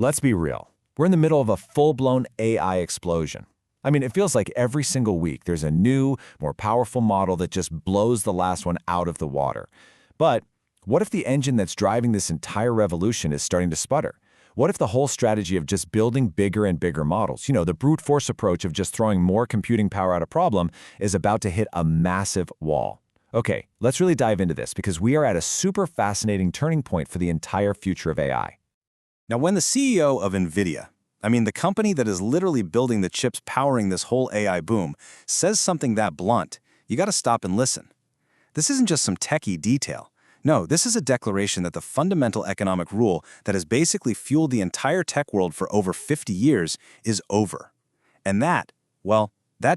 Let's be real. We're in the middle of a full-blown AI explosion. I mean, it feels like every single week there's a new, more powerful model that just blows the last one out of the water. But what if the engine that's driving this entire revolution is starting to sputter? What if the whole strategy of just building bigger and bigger models, the brute force approach of just throwing more computing power at a problem, is about to hit a massive wall? Okay, let's really dive into this because we are at a super fascinating turning point for the entire future of AI. Now, when the CEO of NVIDIA, the company that is literally building the chips powering this whole AI boom, says something that blunt, you gotta stop and listen. This isn't just some techie detail. No, this is a declaration that the fundamental economic rule that has basically fueled the entire tech world for over 50 years is over. And that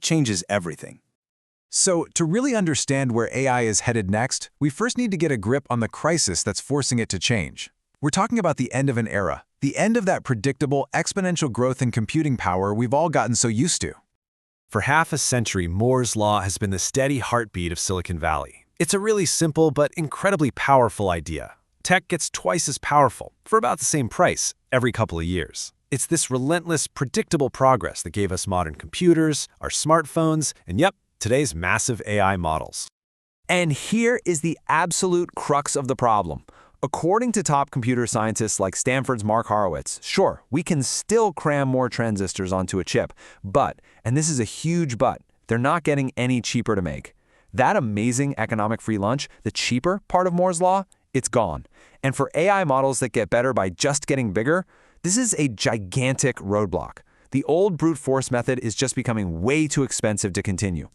changes everything. So, to really understand where AI is headed next, we first need to get a grip on the crisis that's forcing it to change. We're talking about the end of an era, the end of that predictable, exponential growth in computing power we've all gotten so used to. For half a century, Moore's Law has been the steady heartbeat of Silicon Valley. It's a really simple but incredibly powerful idea. Tech gets twice as powerful, for about the same price, every couple of years. It's this relentless, predictable progress that gave us modern computers, our smartphones, and today's massive AI models. And here is the absolute crux of the problem. According to top computer scientists like Stanford's Mark Horowitz, sure, we can still cram more transistors onto a chip, but, and this is a huge but, they're not getting any cheaper to make. That amazing economic free lunch, the cheaper part of Moore's Law, it's gone. And for AI models that get better by just getting bigger, this is a gigantic roadblock. The old brute force method is just becoming way too expensive to continue.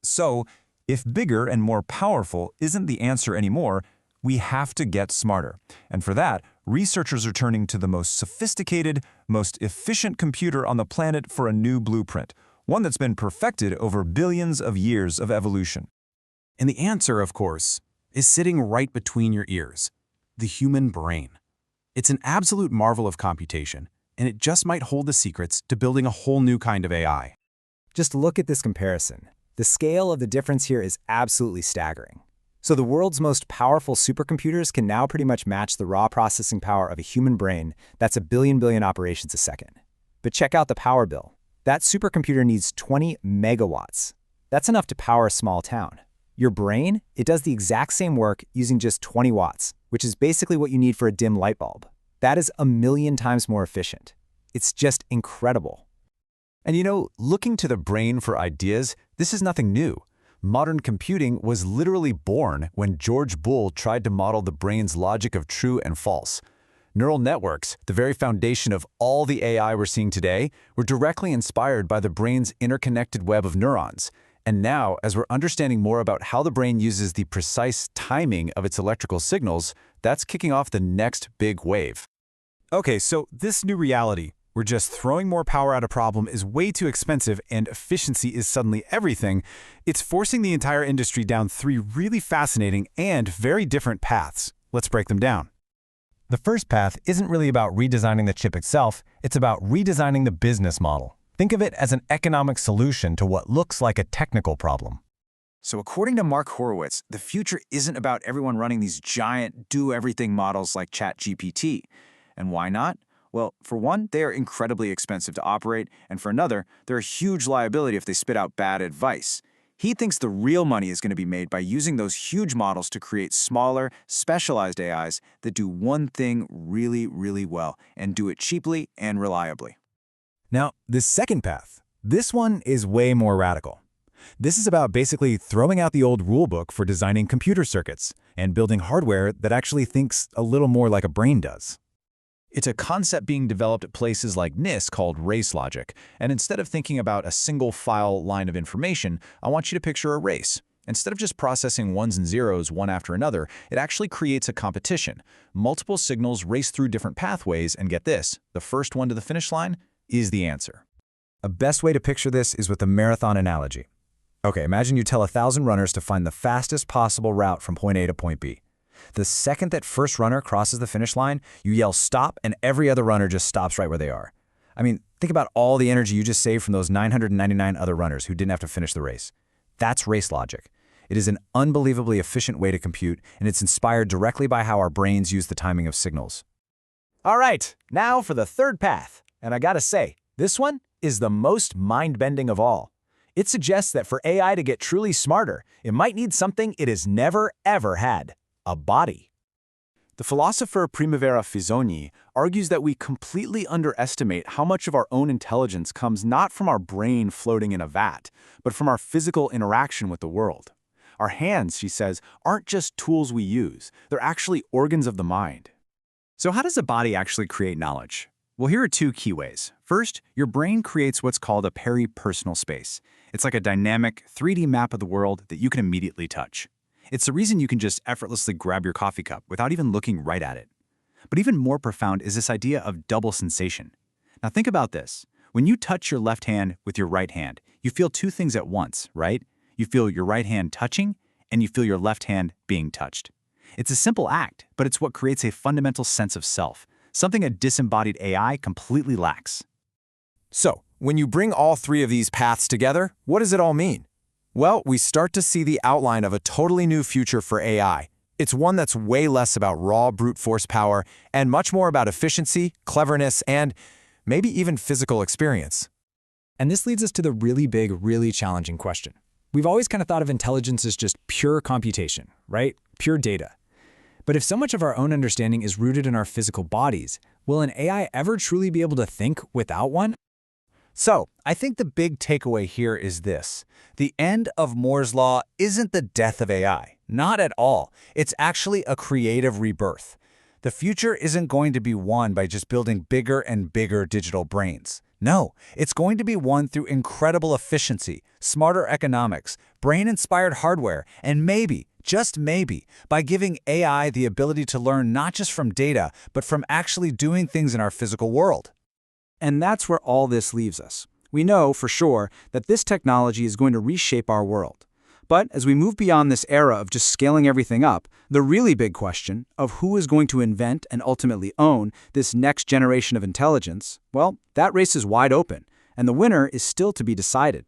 So, if bigger and more powerful isn't the answer anymore, we have to get smarter. And for that, researchers are turning to the most sophisticated, most efficient computer on the planet for a new blueprint, one that's been perfected over billions of years of evolution. And the answer, of course, is sitting right between your ears, the human brain. It's an absolute marvel of computation, and it just might hold the secrets to building a whole new kind of AI. Just look at this comparison. The scale of the difference here is absolutely staggering. So the world's most powerful supercomputers can now pretty much match the raw processing power of a human brain that's a billion operations a second. But check out the power bill. That supercomputer needs 20 megawatts. That's enough to power a small town. Your brain, it does the exact same work using just 20 watts, which is basically what you need for a dim light bulb. That is 1,000,000 times more efficient. It's just incredible. And looking to the brain for ideas, this is nothing new. Modern computing was literally born when George Boole tried to model the brain's logic of true and false. Neural networks, the very foundation of all the AI we're seeing today, were directly inspired by the brain's interconnected web of neurons. And now, as we're understanding more about how the brain uses the precise timing of its electrical signals, that's kicking off the next big wave. Okay, so this new reality, where just throwing more power at a problem is way too expensive and efficiency is suddenly everything, it's forcing the entire industry down 3 really fascinating and very different paths. Let's break them down. The first path isn't really about redesigning the chip itself, it's about redesigning the business model. Think of it as an economic solution to what looks like a technical problem. So according to Mark Horowitz, the future isn't about everyone running these giant do-everything models like ChatGPT. And why not? Well, for one, they are incredibly expensive to operate, and for another, they're a huge liability if they spit out bad advice. He thinks the real money is going to be made by using those huge models to create smaller, specialized AIs that do one thing really well and do it cheaply and reliably. Now, this second path, this one is way more radical. This is about basically throwing out the old rulebook for designing computer circuits and building hardware that actually thinks a little more like a brain does. It's a concept being developed at places like NIST called race logic, and instead of thinking about a single file line of information, I want you to picture a race. Instead of just processing ones and zeros one after another, it actually creates a competition. Multiple signals race through different pathways, and get this, the first one to the finish line is the answer. A best way to picture this is with a marathon analogy. Okay, imagine you tell 1,000 runners to find the fastest possible route from point A to point B. The second that first runner crosses the finish line, you yell stop, and every other runner just stops right where they are. Think about all the energy you just saved from those 999 other runners who didn't have to finish the race. That's race logic. It is an unbelievably efficient way to compute, and it's inspired directly by how our brains use the timing of signals. All right, now for the third path. And I gotta say, this one is the most mind-bending of all. It suggests that for AI to get truly smarter, it might need something it has never, ever had: a body. The philosopher Primavera Fizzoni argues that we completely underestimate how much of our own intelligence comes not from our brain floating in a vat, but from our physical interaction with the world. Our hands, she says, aren't just tools we use, they're actually organs of the mind. So how does a body actually create knowledge? Well, here are two key ways. First, your brain creates what's called a peripersonal space. It's like a dynamic 3D map of the world that you can immediately touch. It's the reason you can just effortlessly grab your coffee cup without even looking right at it. But even more profound is this idea of double sensation. Now think about this. When you touch your left hand with your right hand, you feel two things at once, right? You feel your right hand touching, and you feel your left hand being touched. It's a simple act, but it's what creates a fundamental sense of self, something a disembodied AI completely lacks. So, when you bring all three of these paths together, what does it all mean? Well, we start to see the outline of a totally new future for AI. It's one that's way less about raw brute force power and much more about efficiency, cleverness, and maybe even physical experience. And this leads us to the really big, really challenging question. We've always kind of thought of intelligence as just pure computation, right? Pure data. But if so much of our own understanding is rooted in our physical bodies, will an AI ever truly be able to think without one? So, I think the big takeaway here is this. The end of Moore's Law isn't the death of AI. Not at all. It's actually a creative rebirth. The future isn't going to be won by just building bigger and bigger digital brains. No, it's going to be won through incredible efficiency, smarter economics, brain-inspired hardware, and maybe, just maybe, by giving AI the ability to learn not just from data, but from actually doing things in our physical world. And that's where all this leaves us. We know, for sure, that this technology is going to reshape our world. But as we move beyond this era of just scaling everything up, the really big question of who is going to invent and ultimately own this next generation of intelligence, well, that race is wide open, and the winner is still to be decided.